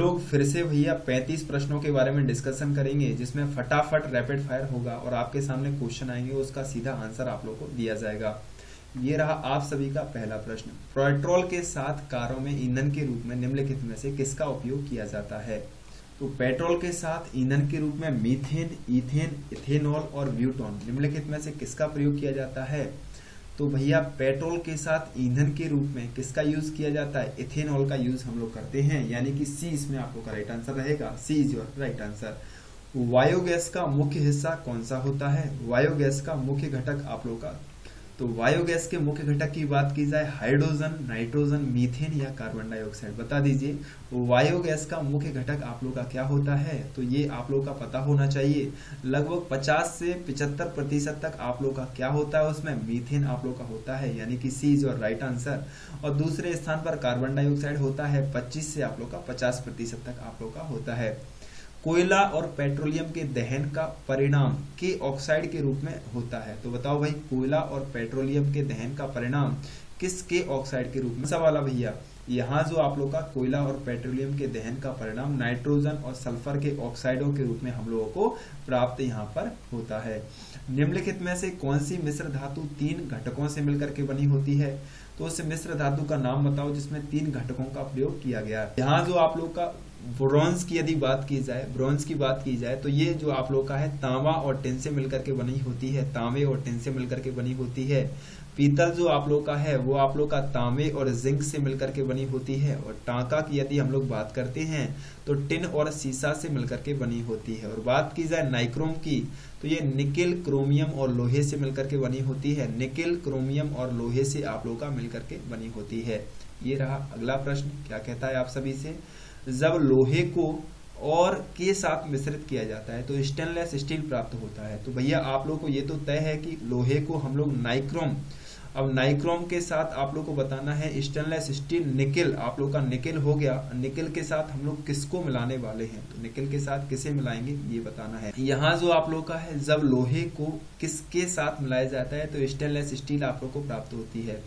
लोग फिर से भैया 35 प्रश्नों के बारे में डिस्कशन करेंगे, जिसमें फटाफट रैपिड फायर होगा और आपके सामने क्वेश्चन आएंगे, उसका सीधा आंसर आप लोग को दिया जाएगा। ये रहा आप सभी का पहला प्रश्न। पेट्रोल के साथ कारों में ईंधन के रूप में निम्नलिखित में से किसका उपयोग किया जाता है? तो पेट्रोल के साथ ईंधन के रूप में मीथेन, इथेन, इथेनॉल और ब्यूटॉन निम्नलिखित में से किसका प्रयोग किया जाता है? तो भैया पेट्रोल के साथ ईंधन के रूप में किसका यूज किया जाता है? इथेनॉल का यूज हम लोग करते हैं, यानी कि सी इसमें आप लोग का राइट आंसर रहेगा। C is your right answer. Biogas का मुख्य हिस्सा कौन सा होता है? बायोगैस का मुख्य घटक आप लोग का, तो बायोगैस के मुख्य घटक की बात की जाए हाइड्रोजन, नाइट्रोजन, मीथेन या कार्बन डाइऑक्साइड, बता दीजिए बायोगैस का मुख्य घटक आप लोग का क्या होता है? तो ये आप लोग का पता होना चाहिए। लगभग 50 से 75% तक आप लोग का क्या होता है? उसमें मीथेन आप लोग का होता है, यानी कि सी इज योर राइट आंसर। और दूसरे स्थान पर कार्बन डाइऑक्साइड होता है 25 से आप लोग का 50% तक आप लोग का होता है। कोयला और पेट्रोलियम के दहन का परिणाम के ऑक्साइड के रूप में होता है। तो बताओ भाई, कोयला और पेट्रोलियम के दहन का परिणाम किस के ऑक्साइड के रूप में? सवाल भैया, यहाँ जो आप लोग का कोयला और पेट्रोलियम के दहन का परिणाम नाइट्रोजन और सल्फर के ऑक्साइडों के रूप में हम लोगों को प्राप्त यहाँ पर होता है। निम्नलिखित में से कौन सी मिश्र धातु 3 घटकों से मिलकर के बनी होती है? तो उस मिश्र धातु का नाम बताओ जिसमें 3 घटकों का प्रयोग किया गया है। यहाँ जो आप लोग का ब्रॉन्ज की यदि बात की जाए, ब्रॉन्ज की बात की जाए, तो ये जो आप लोग का है तांबा और टिन से मिलकर के बनी होती है, तांबे और टिन से मिलकर के बनी होती है। पीतल जो आप लोग का है वो आप लोग का तांबे और जिंक से मिलकर के बनी होती है। और टांका की यदि हम लोग बात करते हैं तो टिन और सीसा से मिलकर के बनी होती है। और बात की जाए नाइक्रोम की, तो ये निकेल, क्रोमियम और लोहे से मिलकर के बनी होती है। निकेल, क्रोमियम और लोहे से आप लोग का मिलकर के बनी होती है। ये रहा अगला प्रश्न, क्या कहता है आप सभी से? जब लोहे को और के साथ मिश्रित किया जाता है तो स्टेनलेस स्टील प्राप्त होता है। तो भैया आप लोग को ये तो तय है कि लोहे को हम लोग नाइक्रोम, अब नाइक्रोम के साथ आप लोग को बताना है स्टेनलेस स्टील। निकेल, आप लोग का निकेल हो गया, निकेल के साथ हम लोग किसको मिलाने वाले हैं? तो निकेल के साथ किसे मिलाएंगे ये बताना है। यहाँ जो आप लोग का है, जब लोहे को किसके साथ मिलाया जाता है तो स्टेनलेस स्टील आप लोग को प्राप्त होती है।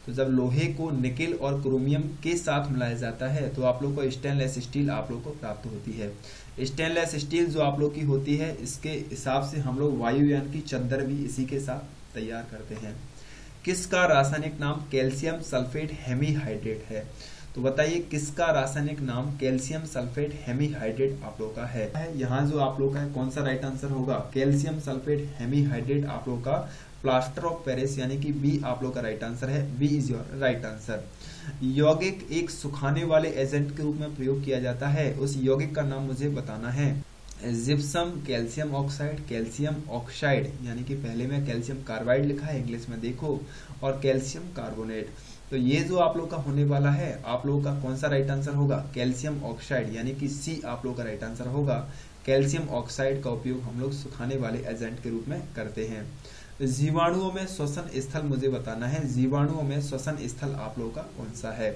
तो जब लोहे को निकेल और क्रोमियम के साथ मिलाया जाता है तो आप लोग को स्टेनलेस स्टील आप लोग को प्राप्त होती है। स्टेनलेस स्टील जो आप लोग की होती है, इसके हिसाब से हम लोग वायुयान की चद्दर भी इसी के साथ तैयार करते हैं। किसका रासायनिक नाम कैल्शियम सल्फेट हेमीहाइड्रेट है? तो बताइए किसका रासायनिक नाम कैल्शियम सल्फेट हेमीहाइड्रेट आप लोग का है? यहाँ जो आप लोग का है कौन सा राइट आंसर होगा? कैल्शियम सल्फेट हेमीहाइड्रेट आप लोग का प्लास्टर ऑफ पेरिस, यानी कि बी आप लोग का राइट आंसर है। B is your right answer. यौगिक एक सुखाने वाले एजेंट के रूप में प्रयोग किया जाता है, उस यौगिक का नाम मुझे बताना है। Gypsum, calcium oxide, calcium oxide, यानी कि पहले में कैल्शियम कार्बाइड लिखा है, इंग्लिश में देखो, और कैल्शियम कार्बोनेट। तो ये जो आप लोग का होने वाला है, आप लोग का कौन सा राइट आंसर होगा? कैल्शियम ऑक्साइड, यानी कि सी आप लोग का राइट आंसर होगा। कैल्शियम ऑक्साइड का उपयोग हम लोग सुखाने वाले एजेंट के रूप में करते हैं। जीवाणुओं में श्वसन स्थल मुझे बताना है। जीवाणुओं में श्वसन स्थल आप लोग का कौन सा है?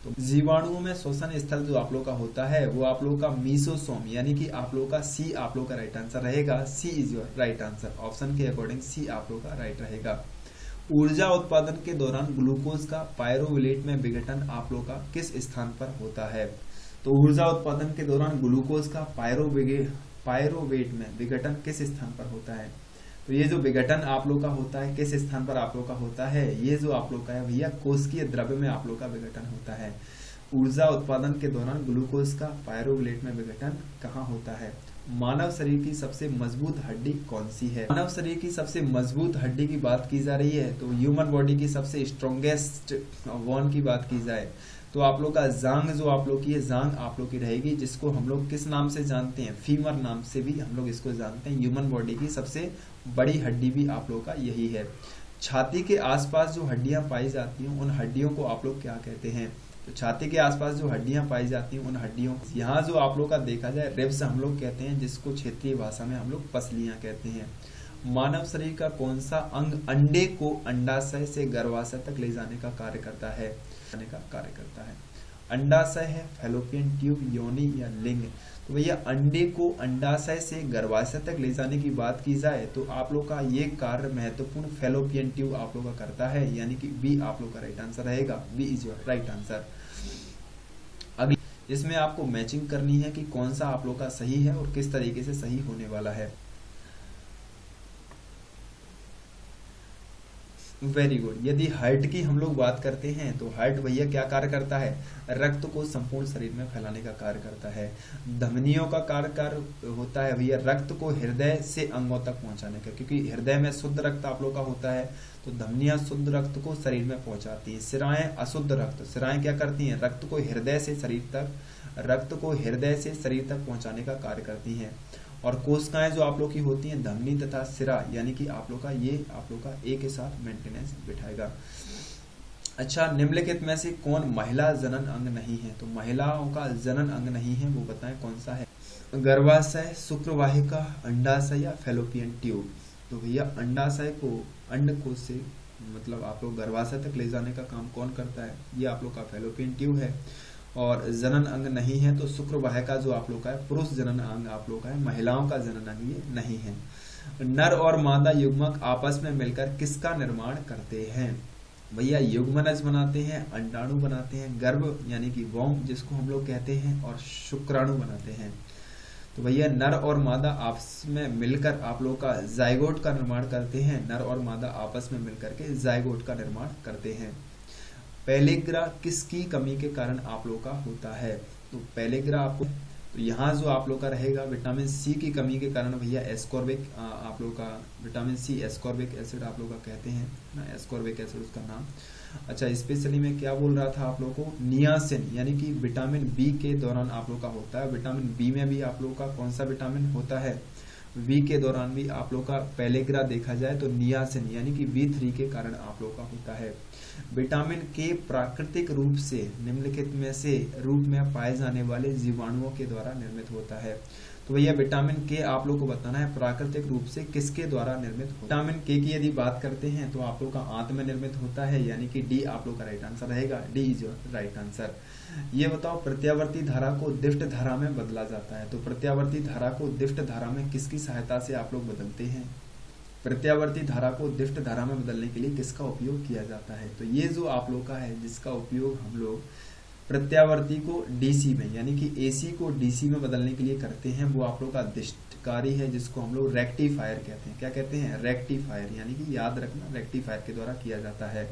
तो जीवाणुओं में श्वसन स्थल जो आप लोग का होता है वो आप लोग का मीसोसोम, यानी कि आप लोग का सी आप लोग का राइट आंसर रहेगा। C is your right answer. Option के अकॉर्डिंग सी आप लोग का राइट रहेगा। ऊर्जा उत्पादन के दौरान ग्लूकोज का पायरोवेट में विघटन आप लोग का किस स्थान पर होता है? तो ऊर्जा उत्पादन के दौरान ग्लूकोज का पायरोवेट में विघटन किस स्थान पर होता है? तो ये जो विघटन आप लोग का होता है किस स्थान पर आप लोग का होता है? ये जो आप लोग का है भैया कोशिकीय द्रव्य में आप लोग का विघटन होता है। ऊर्जा उत्पादन के दौरान ग्लूकोज का पायरोवेट में विघटन कहाँ होता है? मानव शरीर की सबसे मजबूत हड्डी कौन सी है? मानव शरीर की सबसे मजबूत हड्डी की बात की जा रही है तो ह्यूमन बॉडी की सबसे स्ट्रॉन्गेस्ट वन की बात की जाए तो आप लोग का जांग जो आप लोग की है, जांग आप लोग की रहेगी, जिसको हम लोग किस नाम से जानते हैं? फीमर नाम से भी हम लोग इसको जानते हैं। ह्यूमन बॉडी की सबसे बड़ी हड्डी भी आप लोग का यही है। छाती के आसपास जो हड्डियां पाई जाती हैं उन हड्डियों को आप लोग क्या कहते हैं? तो छाती के आसपास जो हड्डियां पाई जाती हैं उन हड्डियों, यहाँ जो आप लोग का देखा जाए रिब्स हम लोग कहते हैं, जिसको क्षेत्रीय भाषा में हम लोग पसलियां कहते हैं। मानव शरीर का कौन सा अंग अंडे को अंडाशय से गर्भाशय तक ले जाने का कार्य करता है? अंडाशय है, फैलोपियन ट्यूब, योनि या लिंग? तो भैया अंडे को अंडाशय से गर्भाशय तक ले जाने की बात की जाए तो आप लोग का ये कार्य महत्वपूर्ण फैलोपियन ट्यूब आप लोग का करता है, यानी कि बी आप लोग का राइट आंसर रहेगा। B is your right answer. अगली इसमें आपको मैचिंग करनी है कि कौन सा आप लोग का सही है और किस तरीके से सही होने वाला है। Very good. यदि हार्ट की हम लोग बात करते हैं तो हार्ट भैया क्या कार्य करता है, रक्त को संपूर्ण शरीर में फैलाने का कार्य करता है। धमनियों का कार्य होता है भैया रक्त को हृदय से अंगों तक पहुंचाने का, क्योंकि हृदय में शुद्ध रक्त आप लोग का होता है, तो धमनियां शुद्ध रक्त को शरीर में पहुंचाती हैं। सिराएं अशुद्ध रक्त, सिराएं क्या करती हैं, रक्त को हृदय से शरीर तक पहुंचाने का कार्य करती हैं। और कोशिकाएं जो आप लोग की होती हैं धमनी तथा सिरा, यानी कि आप लोग का ये आप लोग का एक के साथ मेंटेनेंस बिठाएगा। अच्छा, निम्नलिखित में से कौन महिला जनन अंग नहीं है, तो महिलाओं का जनन अंग नहीं है वो बताएं कौन सा है। गर्भाशय, शुक्रवाहिका, अंडाशय या फैलोपियन ट्यूब। तो भैया अंडाशय को अंडकोश से मतलब आप लोग गर्भाशय तक ले जाने का काम कौन करता है, ये आप लोग का फैलोपियन ट्यूब है। और जनन अंग नहीं है तो शुक्रवाहिका जो आप लोग का है पुरुष जनन अंग आप लोग का है, महिलाओं का जनन अंग ये नहीं है। नर और मादा युग्मक आपस में मिलकर किसका निर्माण करते हैं, भैया युग्मनज बनाते हैं, अंडाणु बनाते हैं, गर्भ यानी कि वोम जिसको हम लोग कहते हैं, और शुक्राणु बनाते हैं। तो भैया नर और मादा आपस में मिलकर आप लोग का जाइगोट का निर्माण करते हैं, नर और मादा आपस में मिलकर के जाइगोट का निर्माण करते हैं। पेलिग्रा किसकी कमी के कारण आप लोग का होता है, तो पेलिग्रा आपको तो यहाँ जो आप लोग का रहेगा विटामिन सी की कमी के कारण भैया एस्कॉर्बिक आप लोग का विटामिन सी एस्कॉर्बिक एसिड आप लोग का कहते हैं ना, एस्कॉर्बिक एसिड उसका नाम। अच्छा, स्पेशली मैं क्या बोल रहा था आप लोग को, नियासिन यानी कि विटामिन बी के दौरान आप लोग का होता है। विटामिन बी में भी आप लोग का कौन सा विटामिन होता है, वी के दौरान भी आप लोग का पेलिग्रा देखा जाए तो नियासिन यानी कि B3 के कारण आप लोग का होता है। विटामिन के प्राकृतिक रूप से निम्नलिखित में से रूप में पाए जाने वाले जीवाणुओं के द्वारा निर्मित होता है। तो भैया विटामिन के आप लोग को बताना है प्राकृतिक रूप से किसके द्वारा निर्मित होता है। विटामिन के की यदि बात करते हैं तो आप लोग का आंत में निर्मित होता है, यानी कि डी आप लोग का राइट आंसर रहेगा, D is your right answer. ये बताओ प्रत्यावर्ती धारा को दिफ्ट धारा में बदला जाता है, तो प्रत्यावर्ती धारा को दिफ्ट धारा में किसकी सहायता से आप लोग बदलते हैं, प्रत्यावर्ती धारा को दिफ्ट धारा में बदलने के लिए किसका उपयोग किया जाता है, तो ये जो आप लोग का है जिसका उपयोग हम लोग प्रत्यावर्ती को डीसी में यानी कि एसी को डीसी में बदलने के लिए करते हैं, वो आप लोग का दिष्टकारी है जिसको हम लोग रेक्टिफायर कहते हैं। क्या कहते हैं, रेक्टिफायर, यानी कि याद रखना रेक्टिफायर के द्वारा किया जाता है।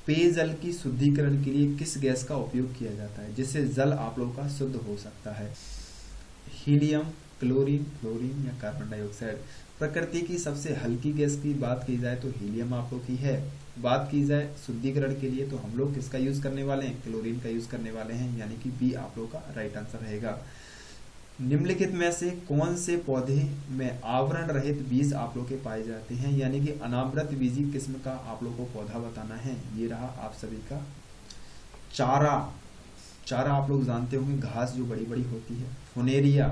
पेयजल की शुद्धिकरण के लिए किस गैस का उपयोग किया जाता है जिससे जल आप लोग का शुद्ध हो सकता है, हीलियम, क्लोरीन, फ्लोरीन या कार्बन डाइऑक्साइड। प्रकृति की सबसे हल्की गैस की बात की जाए तो हीलियम आप लोग की है। बात की जाए शुद्धिकरण के लिए तो हम लोग किसका यूज करने वाले हैं, क्लोरीन का यूज करने वाले हैं, यानी कि बी आप लोग का राइट आंसर रहेगा। निम्नलिखित में से कौन से पौधे में आवरण रहित बीज आप लोग के पाए जाते हैं, यानी कि अनावृत बीजी किस्म का आप लोग को पौधा बताना है। ये रहा आप सभी का चारा। चारा आप लोग जानते होंगे, घास जो बड़ी बड़ी होती है, फुनेरिया,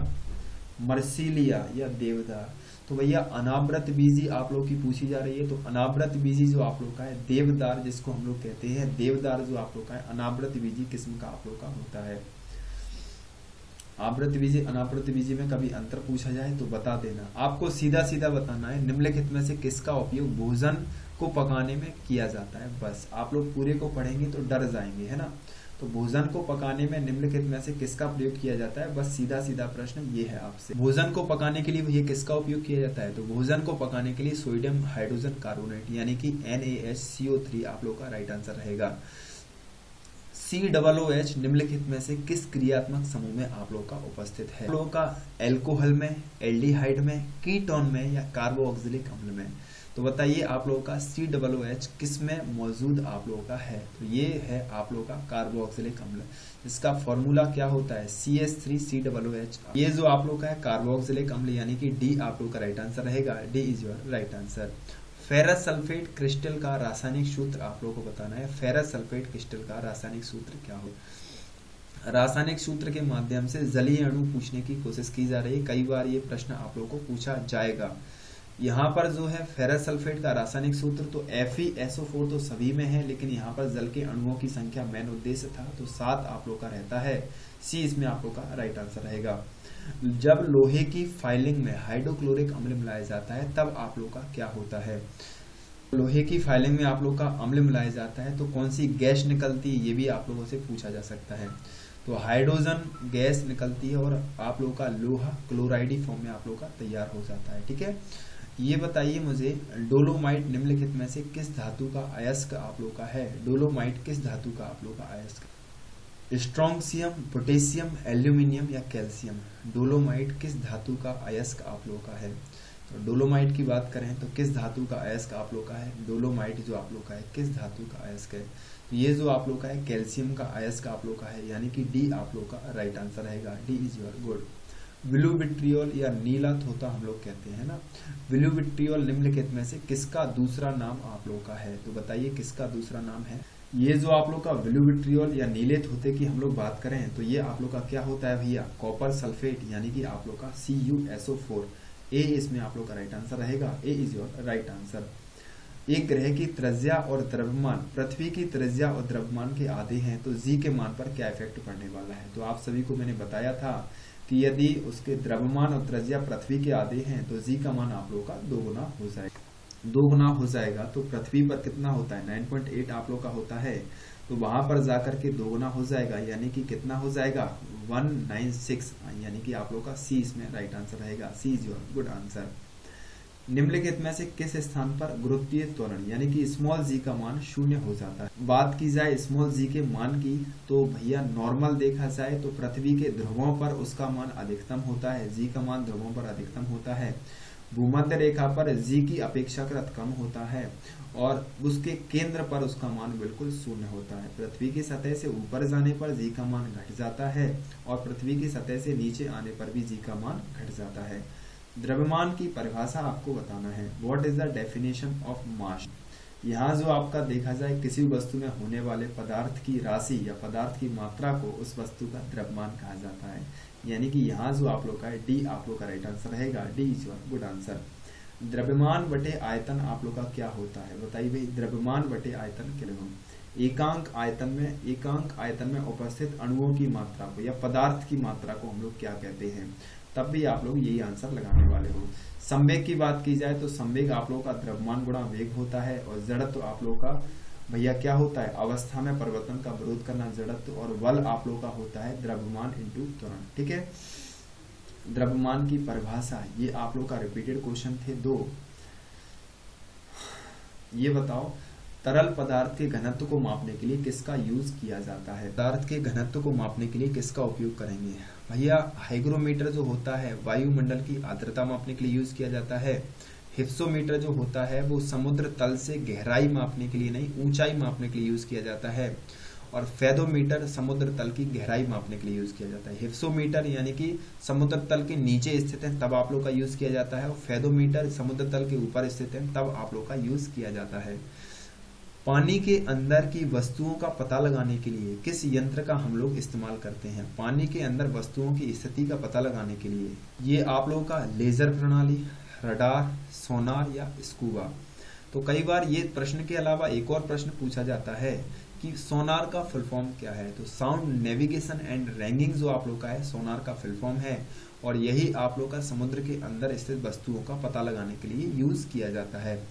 मर्सिलिया या देवदार। तो भैया अनावृत बीजी आप लोग की पूछी जा रही है, तो अनावृत बीजी जो आप लोग का है देवदार जिसको हम लोग कहते हैं, देवदार जो आप लोग का है अनावृत बीजी किस्म का आप लोग का होता है। आवृत बीजी अनावृत बीजी में कभी अंतर पूछा जाए तो बता देना, आपको सीधा सीधा बताना है निम्नलिखित में से किसका उपयोग भोजन को पकाने में किया जाता है। बस आप लोग पूरे को पढ़ेंगे तो डर जाएंगे, है ना। तो भोजन को पकाने में निम्नलिखित में से किसका प्रयोग किया जाता है, बस सीधा सीधा प्रश्न ये है आपसे। भोजन को पकाने के लिए ये किसका उपयोग किया जाता है, तो भोजन को पकाने के लिए सोडियम हाइड्रोजन कार्बोनेट यानी कि NaHCO3 आप लोग का राइट आंसर रहेगा। COOH निम्नलिखित में से किस क्रियात्मक समूह में आप लोग का उपस्थित है, आप लोग का एल्कोहल में, एल्डिहाइड में, कीटोन में या कार्बोक्सिलिक अम्ल में। तो बताइए आप लोगों का COOH किस में मौजूद आप लोगों का है, तो ये है आप लोगों का कार्बोक्सिलिक अम्ल। इसका फॉर्मूला क्या होता है, CH3COOH। ये जो आप लोग का है कार्बोक्सिलिक अम्ल यानी कि डी आप लोग का राइट आंसर रहेगा, D is your right answer. Ferrous sulphate crystal का रासायनिक सूत्र आप लोगों को बताना है। फेरस सल्फेट क्रिस्टल का रासायनिक सूत्र क्या हो, रासायनिक सूत्र के माध्यम से जलीय अणु पूछने की कोशिश की जा रही है, कई बार ये प्रश्न आप लोगों को पूछा जाएगा। यहाँ पर जो है फेरस सल्फेट का रासायनिक सूत्र तो FeSO4 तो सभी में है, लेकिन यहाँ पर जल के अणुओं की संख्या मेन उद्देश्य था तो 7 आप लोग का रहता है, सी इसमें आप लोग का राइट आंसर रहेगा। जब लोहे की फाइलिंग में हाइड्रोक्लोरिक अम्ल मिलाया जाता है तब आप लोग का क्या होता है, लोहे की फाइलिंग में आप लोग का अम्ल मिलाया जाता है तो कौन सी गैस निकलती है, ये भी आप लोगों से पूछा जा सकता है। तो हाइड्रोजन गैस निकलती है और आप लोग का लोहा क्लोराइडी फॉर्म में आप लोग का तैयार हो जाता है। ठीक है, ये बताइए मुझे, डोलोमाइट निम्नलिखित में से किस धातु का अयस्क आप लोग का है? डोलोमाइट किस धातु का आप लोग का अयस्क? स्ट्रोंशियम, पोटेशियम, एल्यूमिनियम या कैल्शियम? डोलोमाइट किस धातु का अयस्क आप लोग का है? तो डोलोमाइट की बात करें तो किस धातु का अयस्क आप लोग का है? डोलोमाइट जो आप लोग का है किस धातु का अयस्क है? तो ये जो आप लोग का है कैल्शियम का अयस्क आप लोग का है, यानी कि डी आप लोग का राइट आंसर रहेगा। D is your good. Blue vitriol या नीला तोता हम लोग कहते हैं ना। ब्लू विट्रियोल निम्नलिखित में से किसका दूसरा नाम आप लोग का है? तो बताइए किसका दूसरा नाम है? ये जो आप लोग का ब्लू विट्रियोल या नीले तोते की हम लोग बात करें तो ये आप लोग का क्या होता है भैया? कॉपर सल्फेट, यानी कि आप लोग का CuSO4। ए इसमें आप लोग का राइट आंसर रहेगा। ए इज योर राइट आंसर। एक ग्रह की त्रिज्या और द्रव्यमान पृथ्वी की त्रिज्या और द्रव्यमान के आधे हैं तो जी के मान पर क्या इफेक्ट पड़ने वाला है? तो आप सभी को मैंने बताया था कि यदि उसके द्रव्यमान और त्रिज्या पृथ्वी के आधे हैं तो जी का मान आप लोग का 2 गुना हो जाएगा। 2 गुना हो जाएगा तो पृथ्वी पर कितना होता है? 9.8 आप लोग का होता है, तो वहां पर जाकर के 2 गुना हो जाएगा, यानी कि कितना हो जाएगा? 196, यानी कि आप लोग का सी इसमें राइट आंसर रहेगा। C is your good answer. निम्नलिखित में से किस स्थान पर गुरुत्वीय त्वरण यानी कि स्मॉल जी का मान 0 हो जाता है? बात की जाए स्मॉल जी के मान की तो भैया नॉर्मल देखा जाए तो पृथ्वी के ध्रुवों पर उसका मान अधिकतम होता है, जी का मान ध्रुवों पर अधिकतम होता है। भूमध्य रेखा पर जी की अपेक्षाकृत कम होता है और उसके केंद्र पर उसका मान बिल्कुल 0 होता है। पृथ्वी की सतह से ऊपर जाने पर जी का मान घट जाता है और पृथ्वी की सतह से नीचे आने पर भी जी का मान घट जाता है। द्रव्यमान की परिभाषा आपको बताना है। What is the definition of mass? यहाँ जो आपका देखा जाए किसी वस्तु में होने वाले पदार्थ की राशि या पदार्थ की मात्रा को उस वस्तु का द्रव्यमान कहा जाता है, यानी कि यहाँ जो आप लोग का है डी आप लोग का राइट आंसर रहेगा। D is your good answer. द्रव्यमान बटे आयतन आप लोग का क्या होता है? बताइए भाई, द्रव्यमान बटे आयतन किलोग्राम। एकांक आयतन में उपस्थित अणुओं की मात्रा को या पदार्थ की मात्रा को हम लोग क्या कहते हैं? तब भी आप लोग यही आंसर लगाने वाले हो। संवेग की बात की जाए तो संवेग आप लोग का द्रव्यमान गुणा वेग होता है और जड़त्व आप लोग का भैया क्या होता है? अवस्था में परिवर्तन का विरोध करना जड़त्व, और बल आप लोग का होता है द्रव्यमान इंटू त्वरण। ठीक है, द्रव्यमान की परिभाषा ये आप लोग का रिपीटेड क्वेश्चन थे 2। ये बताओ, तरल पदार्थ के घनत्व को मापने के लिए किसका यूज किया जाता है? पदार्थ के घनत्व को मापने के लिए किसका उपयोग करेंगे भैया? हाइग्रोमीटर जो होता है वायुमंडल की आर्द्रता मापने के लिए यूज किया जाता है। हिप्सोमीटर जो होता है वो समुद्र तल से गहराई मापने के लिए नहीं, ऊंचाई मापने के लिए यूज किया जाता है। और फेदोमीटर समुद्र तल की गहराई मापने के लिए यूज किया जाता है। हिप्सोमीटर यानी कि समुद्र तल के नीचे स्थित है तब आप लोग का यूज किया जाता है, और फेदोमीटर समुद्र तल के ऊपर स्थित है तब आप लोग का यूज किया जाता है। पानी के अंदर की वस्तुओं का पता लगाने के लिए किस यंत्र का हम लोग इस्तेमाल करते हैं? पानी के अंदर वस्तुओं की स्थिति का पता लगाने के लिए ये आप लोगों का लेजर प्रणाली, रडार, सोनार या स्कूबा। तो कई बार ये प्रश्न के अलावा एक और प्रश्न पूछा जाता है कि सोनार का फुल फॉर्म क्या है? तो साउंड नेविगेशन एंड रैंगिंग जो आप लोग का है सोनार का फुल फॉर्म है, और यही आप लोग का समुद्र के अंदर स्थित वस्तुओं का पता लगाने के लिए यूज किया जाता है।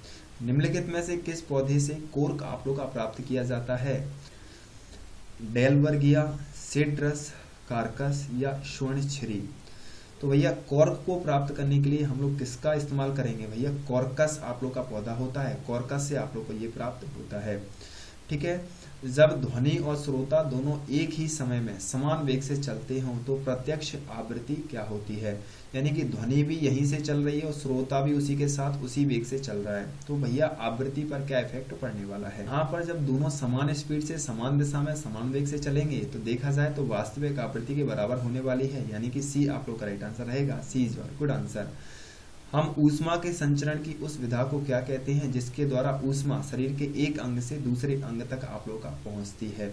निम्नलिखित में से किस पौधे से कोर्क आप लोग का प्राप्त किया जाता है? डेलवर्गिया, सिट्रस, कार्कस या स्वर्णछिरी। तो भैया कॉर्क को प्राप्त करने के लिए हम लोग किसका इस्तेमाल करेंगे? भैया कॉर्कस आप लोग का पौधा होता है, कॉर्कस से आप लोग को ये प्राप्त होता है। ठीक है, जब ध्वनि और श्रोता दोनों एक ही समय में समान वेग से चलते हों तो प्रत्यक्ष आवृत्ति क्या होती है? यानी कि ध्वनि भी यहीं से चल रही है और श्रोता भी उसी के साथ उसी वेग से चल रहा है, तो भैया आवृत्ति पर क्या इफेक्ट पड़ने वाला है? यहाँ पर जब दोनों समान स्पीड से समान दिशा में समान वेग से चलेंगे तो देखा जाए तो वास्तविक आवृत्ति के बराबर होने वाली है, यानी कि सी आप लोग का राइट आंसर रहेगा। C is your good answer. हम ऊष्मा के संचरण की उस विधा को क्या कहते हैं जिसके द्वारा ऊष्मा शरीर के एक अंग से दूसरे अंग तक आप लोग का पहुंचती है?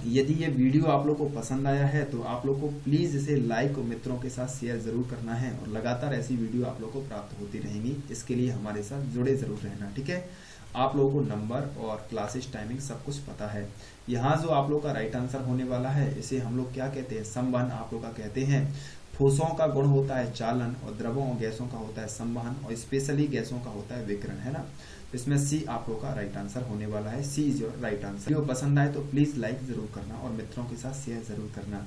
यदि ये वीडियो आप लोग को पसंद आया है तो आप लोग को प्लीज इसे लाइक और मित्रों के साथ शेयर जरूर करना है, और लगातार ऐसी वीडियो आप लोग को प्राप्त होती रहेंगी। इसके लिए हमारे साथ जुड़े जरूर रहना। ठीक है, आप लोगों को नंबर और क्लासेस टाइमिंग सब कुछ पता है। यहाँ जो आप लोग का राइट आंसर होने वाला है इसे हम लोग क्या कहते हैं? समवन आप लोग का कहते हैं। ठोसों का गुण होता है चालन, और द्रवों और गैसों का होता है संवहन, और स्पेशली गैसों का होता है विकिरण, है ना। तो इसमें सी आप लोग का राइट आंसर होने वाला है। C is your right answer. Video पसंद आए तो प्लीज लाइक जरूर करना और मित्रों के साथ शेयर जरूर करना।